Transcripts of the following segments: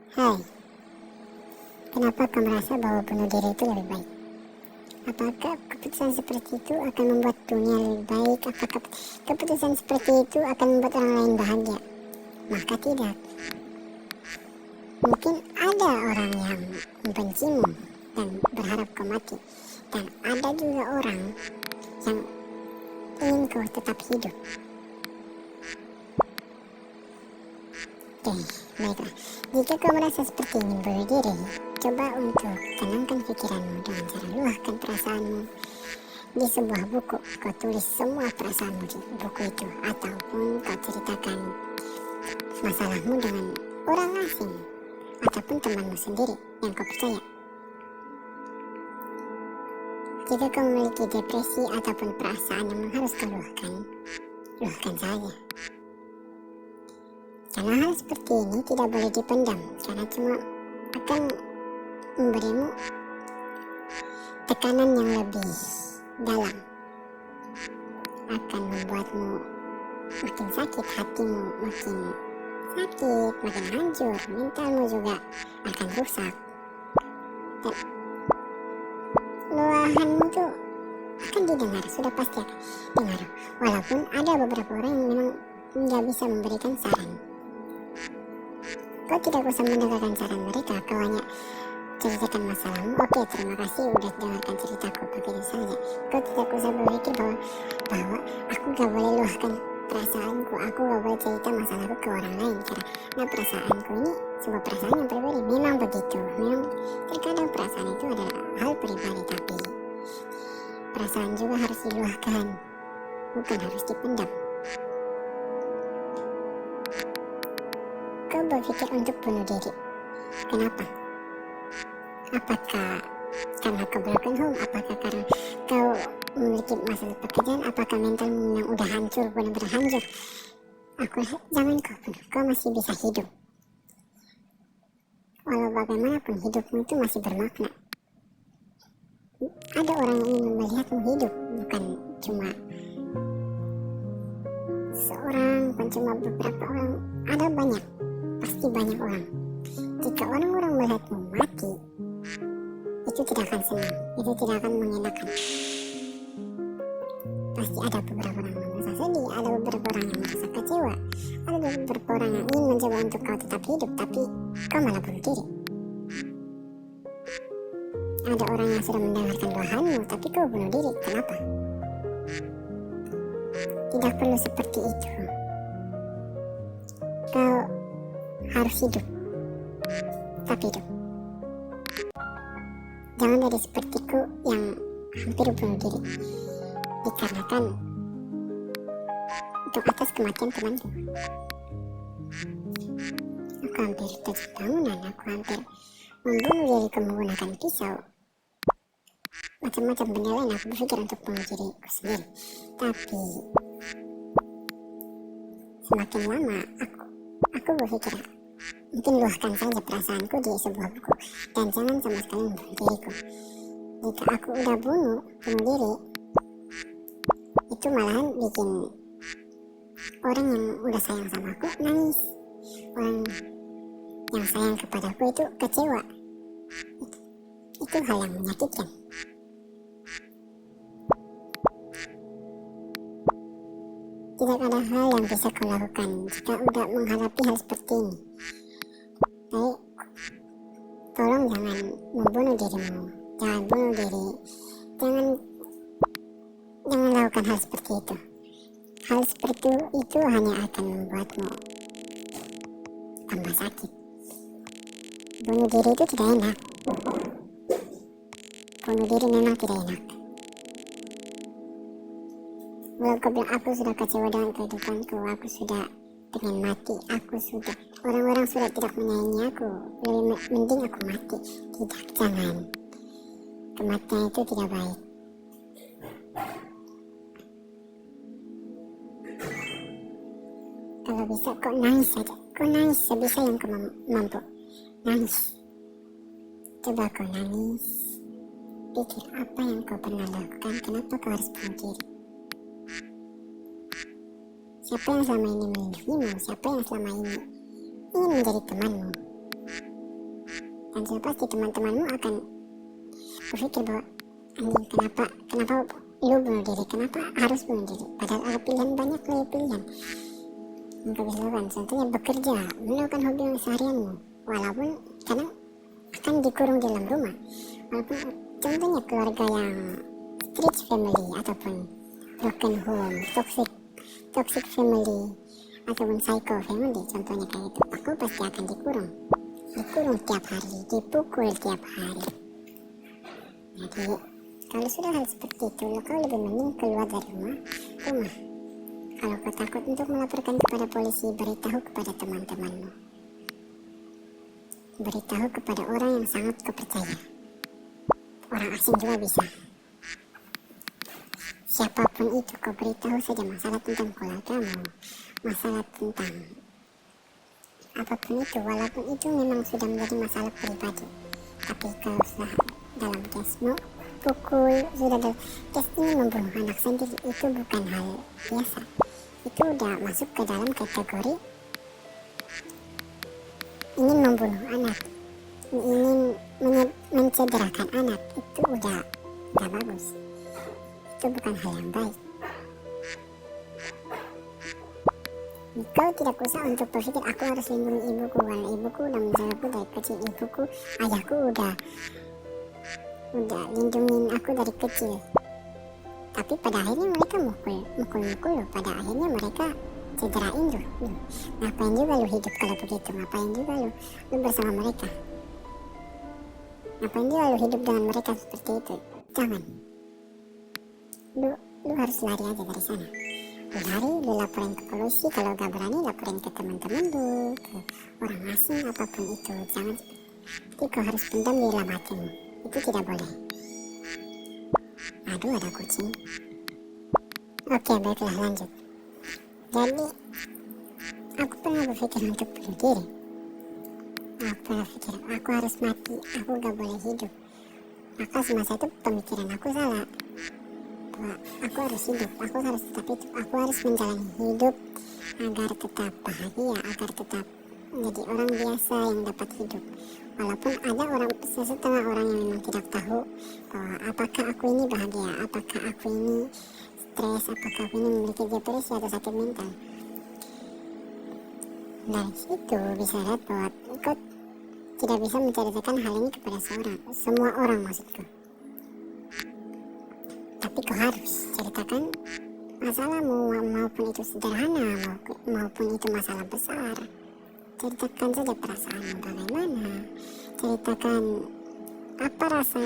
Hai, kenapa kau merasa bahwa bunuh diri itu lebih baik? Apakah keputusan seperti itu akan membuat dunia lebih baik? Apakah keputusan seperti itu akan membuat orang lain bahagia? Maka tidak. Mungkin ada orang yang membencimu dan berharap kau mati. Dan ada juga orang yang ingin kau tetap hidup. Oke, baiklah. Jika kau merasa seperti ingin bunuh diri, coba untuk tenangkan pikiranmu dengan cara luahkan perasaanmu di sebuah buku. Kau tulis semua perasaanmu di buku itu, ataupun kau ceritakan masalahmu dengan orang asing, ataupun temanmu sendiri yang kau percaya. Jika kau memiliki depresi ataupun perasaan yang harus kau luahkan saja. Karena hal seperti ini tidak boleh dipendam, karena cuma akan memberimu tekanan yang lebih dalam, akan membuatmu makin sakit, hatimu makin sakit, makin hancur, mentalmu juga akan rusak, dan luahanmu tuh akan didengar, sudah pasti akan dengar, walaupun ada beberapa orang yang memang nggak bisa memberikan saran. Kau tidak usah mendengarkan saran mereka, kau hanya ceritakan masalahmu. Oke, terima kasih udah dengarkan ceritaku, begitu saja. Kau tidak usah berpikir bahwa aku gak boleh luahkan perasaanku, aku gak boleh cerita masalahku ke orang lain, karena perasaanku ini sebuah perasaan yang pribadi. Memang begitu, memang terkadang perasaan itu adalah hal pribadi, tapi perasaan juga harus diluahkan, bukan harus dipendam. Kau berpikir untuk bunuh diri, kenapa? Apakah karena kau broken home? Apakah karena kau memiliki masalah pekerjaan? Apakah mentalmu yang udah hancur, benar-benar hancur? Aku jangan kau bunuh, kau masih bisa hidup. Walau bagaimanapun hidupmu itu masih bermakna. Ada orang yang ingin melihatmu hidup, bukan cuma seorang, bukan cuma beberapa orang. Ada banyak, pasti banyak orang. Jika orang-orang melihatmu mati, itu tidak akan senang, itu tidak akan mengenakan. Pasti ada beberapa orang yang merasa sedih, ada beberapa orang yang merasa kecewa, ada beberapa orang yang ingin mencoba untuk kau tetap hidup, tapi kau malah bunuh diri. Ada orang yang sudah mendengarkan luahanmu, tapi kau bunuh diri, kenapa? Tidak perlu seperti itu. Kau harus hidup, tetap hidup. Jangan jadi sepertiku yang hampir bunuh diri dikarenakan untuk atas kematian temanku. Aku hampir 7 tahunan, aku hampir membunuh diriku menggunakan pisau. Macam-macam benda lain aku berpikir untuk bunuh diriku sendiri. Tapi semakin lama aku berpikir mungkin luahkan saja perasaanku di sebuah buku dan jangan sama sekali membunuh diriku. Jika aku udah bunuh diri, itu malahan bikin orang yang udah sayang sama aku nangis. Orang yang sayang kepadaku itu kecewa. Itu hal yang menyakitkan. Tidak ada hal yang bisa kau lakukan jika udah menghadapi hal seperti ini. Baik, tolong jangan membunuh dirimu, jangan bunuh diri, jangan lakukan hal seperti itu. Hal seperti itu hanya akan membuatmu tambah sakit. Bunuh diri itu tidak enak. Bunuh diri memang tidak enak. Walau kau bilang aku sudah kecewa dengan kehidupanku, aku sudah pengen mati, orang-orang sudah tidak menyayangi aku, lebih mending aku mati. Tidak, jangan. Kematian itu tidak baik. Kalau bisa kau nangis saja, kau nangis sebisa yang kau mampu. Nangis, coba kau nangis. Pikir apa yang kau pernah lakukan, kenapa kau harus bunuh diri. Siapa yang selama ini melindungimu, siapa yang selama ini ingin menjadi temanmu. Dan sudah pasti teman-temanmu akan berpikir bahwa anjing, kenapa lu bunuh diri, kenapa harus bunuh diri, padahal ada pilihan, banyak lagi pilihan yang kau bisa lakukan. Contohnya bekerja, melakukan hobi seharianmu, walaupun kadang akan dikurung di dalam rumah, walaupun contohnya keluarga yang street family ataupun broken home, toxic family ataupun psycho family, contohnya kayak gitu. Aku pasti akan dikurung tiap hari, dipukul tiap hari. Jadi kalau sudah hal seperti itu, kau lebih mending keluar dari rumah. Kalau kau takut untuk melaporkan kepada polisi, beritahu kepada teman-temanmu, beritahu kepada orang yang sangat kau percaya. Orang asing juga bisa, siapapun itu kau beritahu saja masalah tentang keluargamu, masalah tentang apapun itu, walaupun itu memang sudah menjadi masalah pribadi. Tapi kalau sudah dalam case pukul, sudah dalam case ini membunuh anak sendiri, itu bukan hal biasa. Itu udah masuk ke dalam kategori ingin membunuh anak, ingin mencederakan anak. Itu udah bagus, itu bukan hal yang baik. Kau tidak usah untuk berpikir aku harus lindungi ibuku, karena ibuku udah menjagaku dari kecil, ayahku udah lindungin aku dari kecil. Tapi pada akhirnya mereka mukul lu, pada akhirnya mereka cederain lu. Ngapain juga lu hidup kalau begitu? Ngapain juga lu bersama mereka? Ngapain juga lu hidup dengan mereka seperti itu? Jangan. Lu harus lari aja dari sana. Lu laporin ke polisi, kalau gak berani laporin ke teman-teman lu, ke orang asing, apapun itu. Jangan, tapi kau harus pendam di dalam hatimu, itu tidak boleh. Aduh, ada kucing. Oke, baiklah, lanjut. Jadi aku pernah berpikir untuk bunuh diri. Aku pernah berpikir aku harus mati, aku gak boleh hidup. Maka semasa itu pemikiran aku salah, bahwa aku harus hidup, aku harus tetap hidup, aku harus menjalani hidup agar tetap bahagia, agar tetap menjadi orang biasa yang dapat hidup. Walaupun ada setengah orang yang memang tidak tahu bahwa apakah aku ini bahagia, apakah aku ini stres, apakah aku ini memiliki depresi atau sakit mental. Dari situ bisa lihat bahwa kau tidak bisa menceritakan hal ini kepada semua orang maksudku. Tapi kau harus ceritakan masalahmu, maupun itu sederhana maupun itu masalah besar. Ceritakan saja perasaanmu bagaimana, ceritakan apa rasa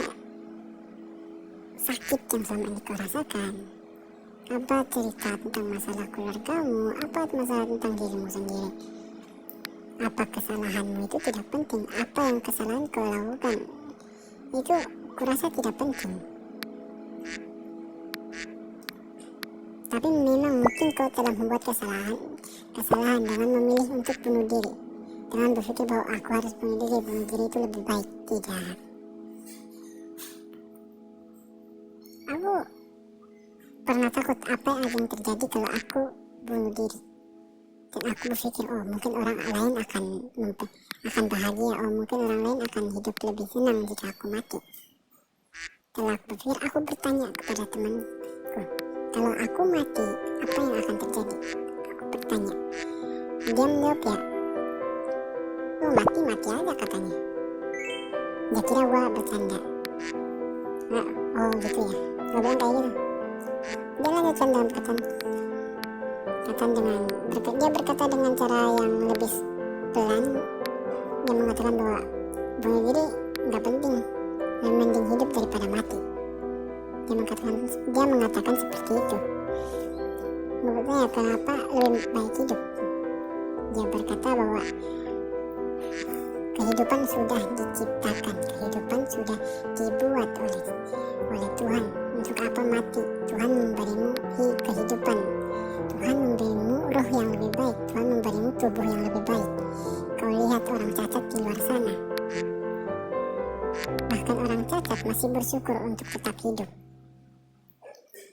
sakit yang selama ini kau rasakan, apa cerita tentang masalah keluargamu, apa masalah tentang dirimu sendiri. Apa kesalahanmu itu tidak penting, apa yang kesalahan kau lakukan itu kurasa tidak penting. Tapi memang mungkin kau telah membuat kesalahan dengan memilih untuk bunuh diri, dengan berpikir bahwa aku harus bunuh diri itu lebih baik. Tidak. Aku pernah takut apa yang akan terjadi kalau aku bunuh diri. Dan aku berpikir, oh mungkin orang lain akan bahagia, oh mungkin orang lain akan hidup lebih senang jika aku mati. Setelah aku berpikir, aku bertanya kepada temanku, kalau aku mati, apa yang akan terjadi? Aku bertanya. Dia menjawab ya, oh mati aja katanya. Dia kira gua bercanda. Nah, oh gitu ya, gua bilang kayak gitu. Dia lanjutkan dengan dia berkata dengan cara yang lebih pelan. Dia mengatakan bahwa bunuh diri nggak penting, lebih mending hidup daripada mati. Dia mengatakan seperti itu. Menurut saya kenapa lebih baik hidup? Dia berkata bahwa kehidupan sudah diciptakan, kehidupan sudah dibuat oleh Tuhan. Untuk apa mati? Tuhan memberimu kehidupan, Tuhan memberimu roh yang lebih baik, Tuhan memberimu tubuh yang lebih baik. Kau lihat orang cacat di luar sana, bahkan orang cacat masih bersyukur untuk tetap hidup.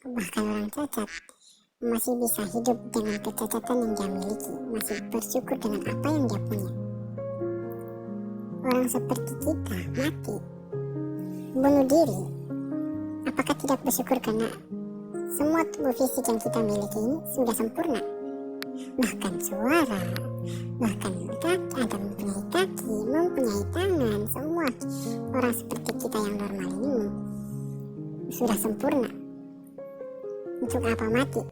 Bahkan orang cacat masih bisa hidup dengan kecacatan yang dia miliki, masih bersyukur dengan apa yang dia punya. orang seperti kita mati, bunuh diri, apakah tidak bersyukur karena semua tubuh fisik yang kita miliki ini sudah sempurna? Bahkan suara, bahkan kaki, ada mempunyai kaki, mempunyai tangan, semua orang seperti kita yang normal ini sudah sempurna. Untuk apa mati?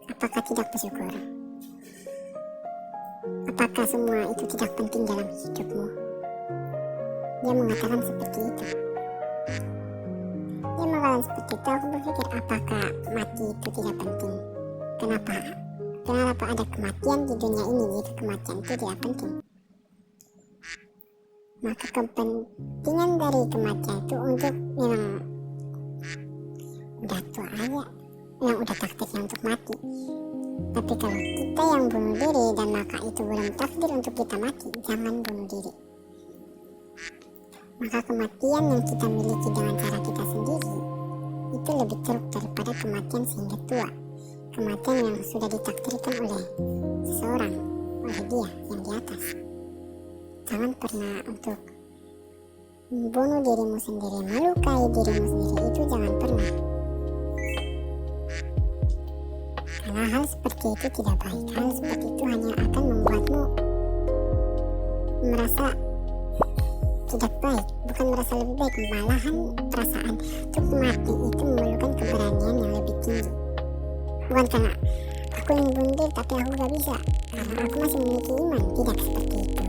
Apakah tidak bersyukur? Apakah semua itu tidak penting dalam hidupmu? Dia mengatakan seperti itu. Dia mengatakan seperti itu. Aku berpikir, apakah mati itu tidak penting? Kenapa ada kematian di dunia ini jika kematian itu tidak penting? Maka kepentingan dari kematian itu untuk memang udah tua aja, yang udah takdirnya untuk mati. Tapi kalau kita yang bunuh diri dan maka itu belum takdir untuk kita mati, jangan bunuh diri. Maka kematian yang kita miliki dengan cara kita sendiri itu lebih teruk daripada kematian sehingga tua. Kematian yang sudah ditakdirkan oleh seseorang, oleh dia yang di atas. Jangan pernah untuk membunuh dirimu sendiri, melukai dirimu sendiri, itu jangan pernah. Karena hal seperti itu tidak baik. Hal seperti itu hanya akan membuatmu merasa tidak baik, bukan merasa lebih baik, malahan perasaan untuk mati itu memerlukan keberanian yang lebih tinggi. Bukan karena aku ingin bunuh diri tapi aku gak bisa, karena aku masih memiliki iman. Tidak seperti itu.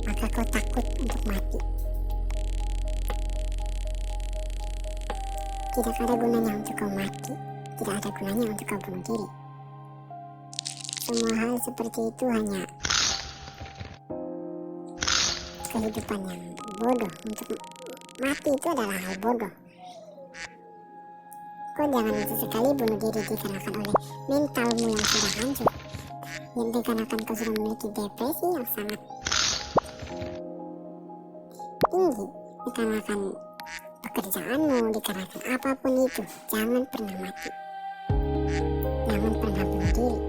Maka kau takut untuk mati. Tidak ada gunanya untuk kau mati. Tidak ada gunanya untuk kau bunuh diri. Semua hal seperti itu hanya kehidupan yang bodoh. Untuk mati itu adalah hal bodoh. Kau jangan sesekali bunuh diri dikarenakan oleh mentalmu yang sudah hancur, yang dikarenakan kau sudah memiliki depresi yang sangat tinggi, dikarenakan pekerjaanmu, dikarenakan apapun itu. Jangan pernah mati, jangan pernah bunuh diri.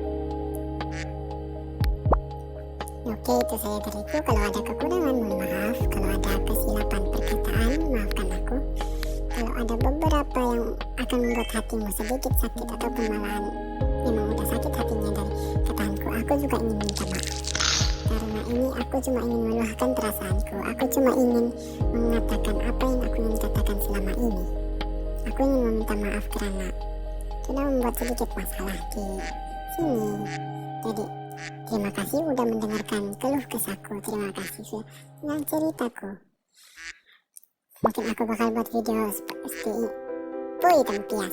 Oke, itu saya dariku. Kalau ada kekurangan, mohon maaf. Kalau ada kesilapan perkataan, maafkan aku. Kalau ada beberapa yang akan membuat hatimu sedikit sakit ataupun malahan memang udah sakit hatinya dari kataanku, aku juga ingin minta maaf. Karena ini aku cuma ingin meluahkan perasaanku. Aku cuma ingin mengatakan apa yang aku ingin katakan selama ini. Aku ingin meminta maaf karena sudah membuat sedikit masalah di sini. Jadi terima kasih udah mendengarkan keluh kesahku. Terima kasih sudah dengan ceritaku. Mungkin aku bakal buat video seperti ini. Tempias.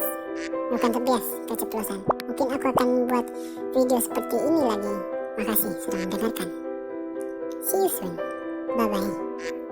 Bukan tempias, keceplosan. Mungkin aku akan buat video seperti ini lagi. Makasih sudah mendengarkan. See you soon. Bye bye.